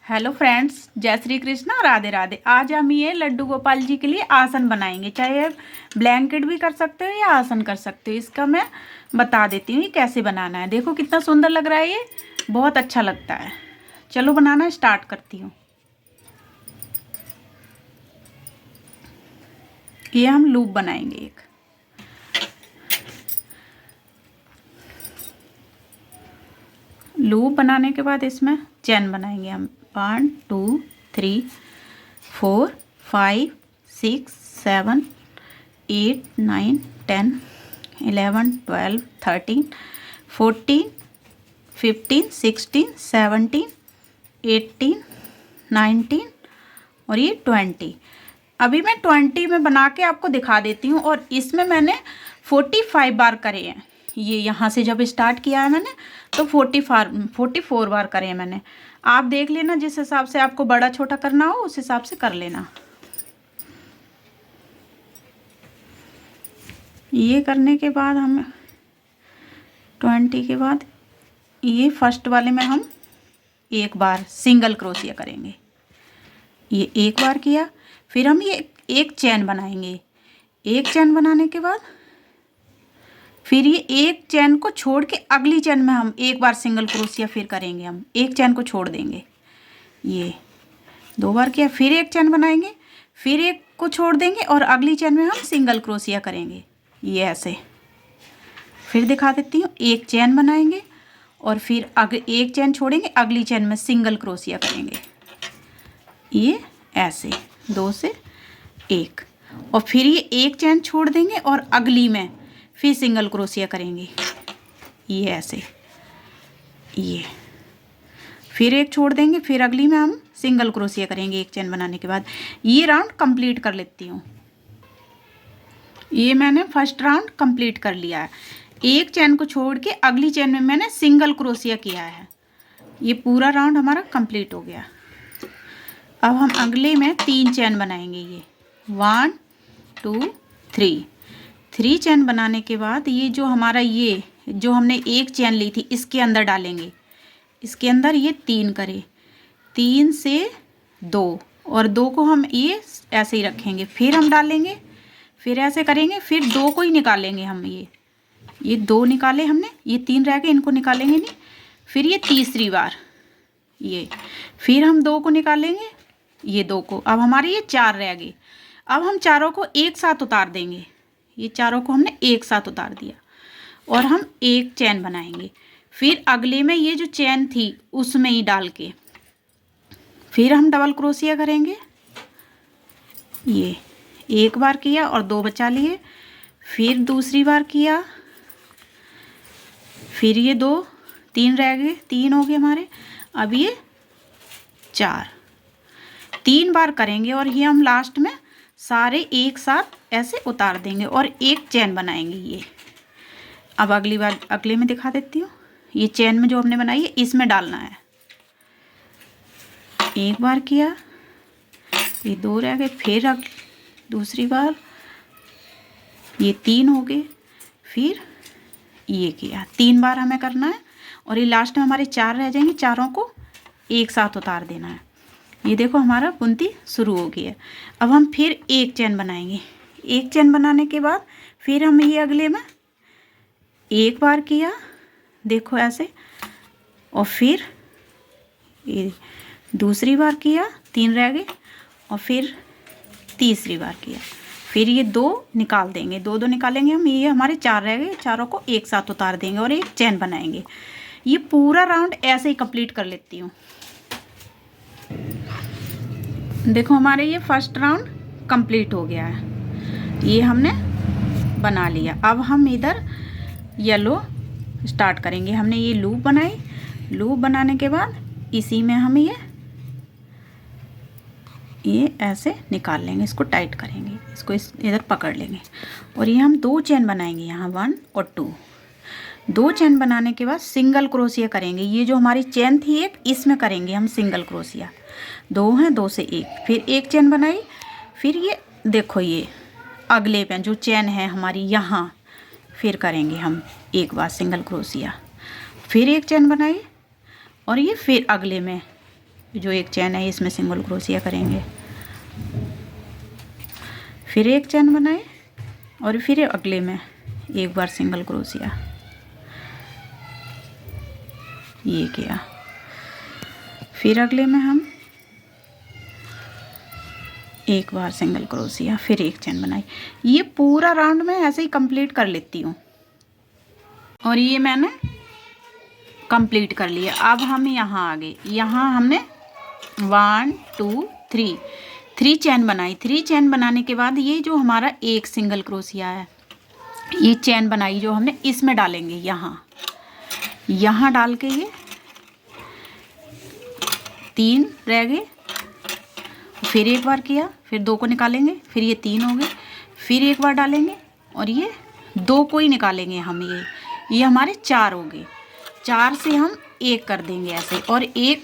Hello friends, जय श्री कृष्णा, राधे राधे। आज हम ये लड्डू गोपाल जी के लिए आसन बनाएंगे। चाहे ब्लैंकेट भी कर सकते हो या आसन कर सकते हो। इसका मैं बता देती हूँ ये कैसे बनाना है। देखो कितना सुंदर लग रहा है, ये बहुत अच्छा लगता है। चलो बनाना स्टार्ट करती हूँ। ये हम लूप बनाएंगे एक। लूप बनाने के बाद इसमें चैन बनाएंगे हम 1 2 3 4 5 6 7 8 9 10 11 12 13 14 15 16 17 18 19 और ये 20। अभी मैं 20 में बना के आपको दिखा देती हूँ। और इसमें मैंने 45 बार करे हैं। ये यहाँ से जब स्टार्ट किया है मैंने तो 44 बार करे हैं मैंने। आप देख लेना, जिस हिसाब से आपको बड़ा छोटा करना हो उस हिसाब से कर लेना। ये करने के बाद हम 20 के बाद ये फर्स्ट वाले में हम एक बार सिंगल क्रोशिया करेंगे। ये एक बार किया, फिर हम ये एक चैन बनाएंगे। एक चैन बनाने के बाद फिर ये एक चैन को छोड़ के अगली चैन में हम एक बार सिंगल क्रोशिया फिर करेंगे। हम एक चैन को छोड़ देंगे। ये 2 बार किया, फिर एक चैन बनाएंगे, फिर एक को छोड़ देंगे और अगली चैन में हम सिंगल क्रोशिया करेंगे। ये ऐसे फिर दिखा देती हूँ। एक चैन बनाएंगे और फिर एक चैन छोड़ेंगे, अगली चैन में सिंगल क्रोशिया करेंगे। ये ऐसे 2 से 1 और फिर ये एक चैन छोड़ देंगे और अगली में फिर सिंगल क्रोशिया करेंगे। ये ऐसे, ये फिर एक छोड़ देंगे, फिर अगली में हम सिंगल क्रोशिया करेंगे एक चैन बनाने के बाद। ये राउंड कंप्लीट कर लेती हूँ। ये मैंने फर्स्ट राउंड कंप्लीट कर लिया है। एक चैन को छोड़ के अगली चैन में मैंने सिंगल क्रोशिया किया है। ये पूरा राउंड हमारा कंप्लीट हो गया। अब हम अगले में 3 चैन बनाएंगे। ये 1 2 3 चैन बनाने के बाद ये जो हमारा ये जो हमने एक चैन ली थी इसके अंदर डालेंगे। इसके अंदर ये 3 करे, 3 से 2 और 2 को हम ये ऐसे ही रखेंगे। फिर हम डालेंगे, फिर ऐसे करेंगे, फिर 2 को ही निकालेंगे हम। ये 2 निकाले हमने, ये 3 रह गए, इनको निकालेंगे नहीं। फिर ये तीसरी बार ये फिर हम 2 को निकालेंगे, ये 2 को। अब हमारे ये 4 रह गए। अब हम चारों को एक साथ उतार देंगे। ये चारों को हमने एक साथ उतार दिया और हम एक चैन बनाएंगे। फिर अगले में ये जो चैन थी उसमें ही डाल के फिर हम डबल क्रोशिया करेंगे। ये एक बार किया और 2 बचा लिए, फिर दूसरी बार किया, फिर ये 2 3 रह गए, 3 हो गए हमारे। अब ये 3 बार करेंगे और ये हम लास्ट में सारे एक साथ ऐसे उतार देंगे और एक चैन बनाएंगे। ये अब अगली बार अगले में दिखा देती हूँ। ये चैन में जो हमने बनाई है इसमें डालना है। एक बार किया, ये 2 रह गए, फिर दूसरी बार ये 3 हो गए, फिर ये किया। 3 बार हमें करना है और ये लास्ट में हमारे 4 रह जाएंगे। चारों को एक साथ उतार देना है। ये देखो हमारा बुनती शुरू हो गई है। अब हम फिर एक चैन बनाएंगे। एक चैन बनाने के बाद फिर हम ये अगले में एक बार किया, देखो ऐसे, और फिर ये दूसरी बार किया, 3 रह गए, और फिर तीसरी बार किया। फिर ये 2 निकाल देंगे, 2 निकालेंगे हम। ये हमारे 4 रह गए, चारों को एक साथ उतार देंगे और एक चैन बनाएंगे। ये पूरा राउंड ऐसे ही कंप्लीट कर लेती हूँ। देखो हमारे ये फर्स्ट राउंड कंप्लीट हो गया है। ये हमने बना लिया। अब हम इधर येलो स्टार्ट करेंगे। हमने ये लूप बनाई। लूप बनाने के बाद इसी में हम ये ऐसे निकाल लेंगे, इसको टाइट करेंगे, इसको इधर पकड़ लेंगे और ये हम 2 चैन बनाएंगे। यहाँ 1 और 2 चैन बनाने के बाद सिंगल क्रोशिया करेंगे। ये जो हमारी चैन थी एक, इसमें करेंगे हम सिंगल क्रोशिया। 2 हैं, 2 से 1, फिर एक चैन बनाई। फिर ये देखो ये अगले पे जो चैन है हमारी यहाँ, फिर करेंगे हम एक बार सिंगल क्रोशिया, फिर एक चैन बनाई और ये फिर अगले में जो एक चैन है इसमें सिंगल क्रोशिया करेंगे, फिर एक चैन बनाए और फिर अगले में एक बार सिंगल क्रोशिया, ये किया। फिर अगले में हम एक बार सिंगल क्रोशिया, फिर एक चैन बनाई। ये पूरा राउंड में ऐसे ही कंप्लीट कर लेती हूँ और ये मैंने कंप्लीट कर लिया। अब हम यहाँ आ गए, यहाँ हमने 1 2 3 चैन बनाई। 3 चैन बनाने के बाद ये जो हमारा एक सिंगल क्रोशिया है, ये चैन बनाई जो हमने इसमें डालेंगे, यहाँ डाल के ये 3 रह गए, फिर एक बार किया, फिर 2 को निकालेंगे, फिर ये 3 हो गए, फिर एक बार डालेंगे और ये 2 को ही निकालेंगे हम, ये हमारे 4 हो गए। 4 से हम एक कर देंगे ऐसे और एक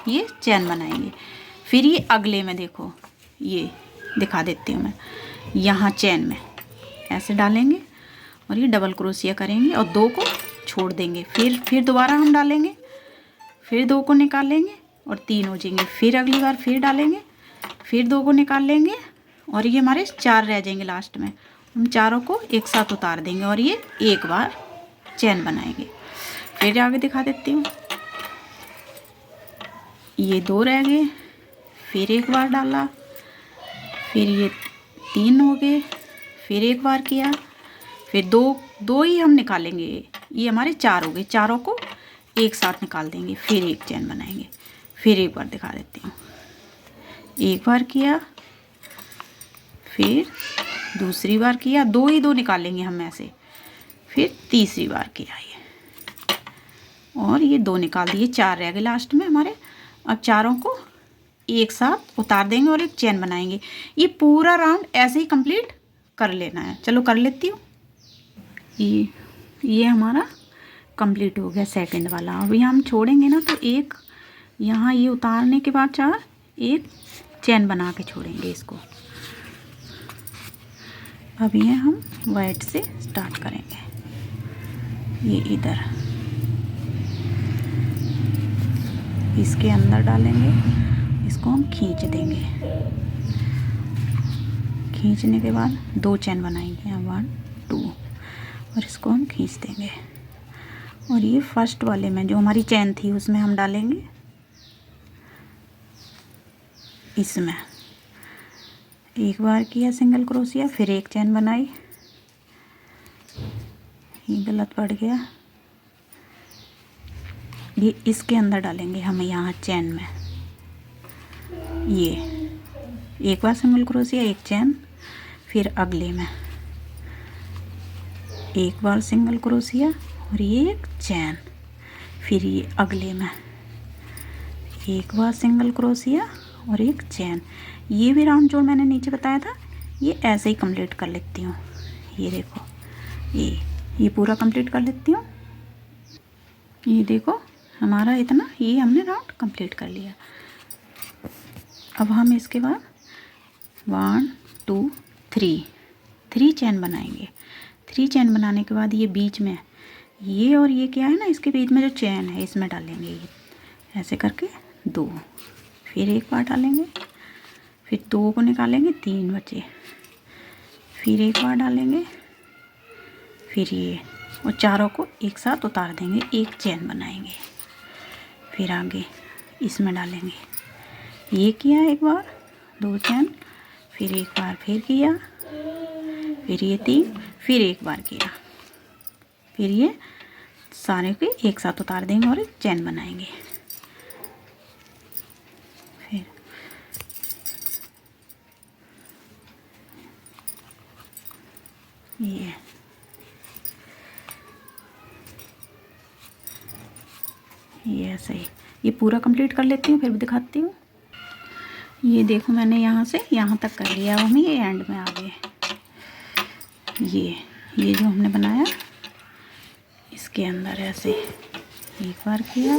ये चैन बनाएंगे। फिर ये अगले में देखो, ये दिखा देती हूँ मैं, यहाँ चैन में ऐसे डालेंगे और ये डबल क्रोशिया करेंगे और 2 को छोड़ देंगे। फिर दोबारा हम डालेंगे, फिर 2 को निकालेंगे और 3 हो जाएंगे। फिर अगली बार फिर डालेंगे, फिर 2 को निकाल लेंगे और ये हमारे 4 रह जाएंगे। लास्ट में हम चारों को एक साथ उतार देंगे और ये एक बार चैन बनाएंगे। फिर आगे दिखा देती हूँ, ये 2 रह गए, फिर एक बार डाला, फिर ये 3 हो गए, फिर एक बार किया, फिर 2 ही हम निकालेंगे, ये हमारे 4 हो गए। चारों को एक साथ निकाल देंगे, फिर एक चैन बनाएंगे। फिर एक बार दिखा देती हूँ, एक बार किया, फिर दूसरी बार किया, 2 ही 2 निकालेंगे हम ऐसे, फिर तीसरी बार किया ये और ये 2 निकाल दिए, 4 रह गए लास्ट में हमारे। अब चारों को एक साथ उतार देंगे और एक चैन बनाएंगे। ये पूरा राउंड ऐसे ही कंप्लीट कर लेना है। चलो कर लेती हूँ। ये हमारा कंप्लीट हो गया सेकंड वाला। अब यहाँ हम छोड़ेंगे ना तो एक यहाँ ये उतारने के बाद 4 एक चैन बना के छोड़ेंगे इसको। अब ये हम वाइट से स्टार्ट करेंगे, ये इधर इसके अंदर डालेंगे, इसको हम खींच देंगे। खींचने के बाद 2 चैन बनाएंगे, 1 2 और इसको हम खींच देंगे और ये फर्स्ट वाले में जो हमारी चैन थी उसमें हम डालेंगे, इसमें एक बार किया सिंगल क्रोशिया, फिर एक चैन बनाई, ये गलत पड़ गया, ये इसके अंदर डालेंगे हम यहाँ चैन में। ये एक बार सिंगल क्रोशिया, एक चैन, फिर अगले में एक बार सिंगल क्रोशिया और ये एक चैन, फिर ये अगले में एक बार सिंगल क्रोशिया और एक चैन। ये भी राउंड जो मैंने नीचे बताया था ये ऐसे ही कंप्लीट कर लेती हूँ। ये देखो, ये पूरा कंप्लीट कर लेती हूँ। ये देखो हमारा इतना, ये हमने राउंड कंप्लीट कर लिया। अब हम इसके बाद 1 2 3 चैन बनाएंगे। 3 चैन बनाने के बाद ये बीच में ये और ये क्या है ना, इसके बीच में जो चैन है इसमें डालेंगे, ये ऐसे करके 2, फिर एक बार डालेंगे, फिर 2 को निकालेंगे, 3 बचे, फिर एक बार डालेंगे, फिर ये और चारों को एक साथ उतार देंगे, एक चैन बनाएंगे, फिर आगे इसमें डालेंगे। ये किया एक बार, 2 चैन, फिर एक बार फिर किया, फिर ये 3, फिर एक बार किया, फिर ये सारे के एक साथ उतार देंगे और एक चैन बनाएंगे। फिर ये ऐसे ही ये पूरा कंप्लीट कर लेती हूँ, फिर भी दिखाती हूँ। ये देखो मैंने यहाँ से यहाँ तक कर लिया, अब हम ये एंड में आ गए। ये जो हमने बनाया इसके अंदर ऐसे एक बार किया,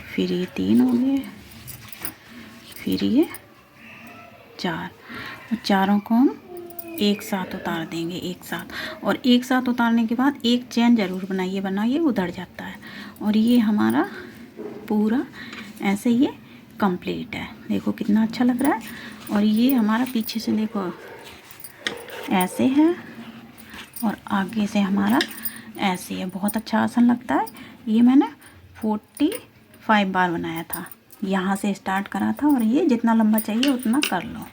फिर ये 3 हो गए, फिर ये 4 और चारों को हम एक साथ उतार देंगे, एक साथ। और एक साथ उतारने के बाद एक चैन ज़रूर बनाइए, उधड़ जाता है। और ये हमारा पूरा ऐसे ये कंप्लीट है। देखो कितना अच्छा लग रहा है। और ये हमारा पीछे से देखो ऐसे है और आगे से हमारा ऐसे है। बहुत अच्छा आसन लगता है। ये मैंने 45 बार बनाया था। यहाँ से स्टार्ट करा था और ये जितना लंबा चाहिए उतना कर लो।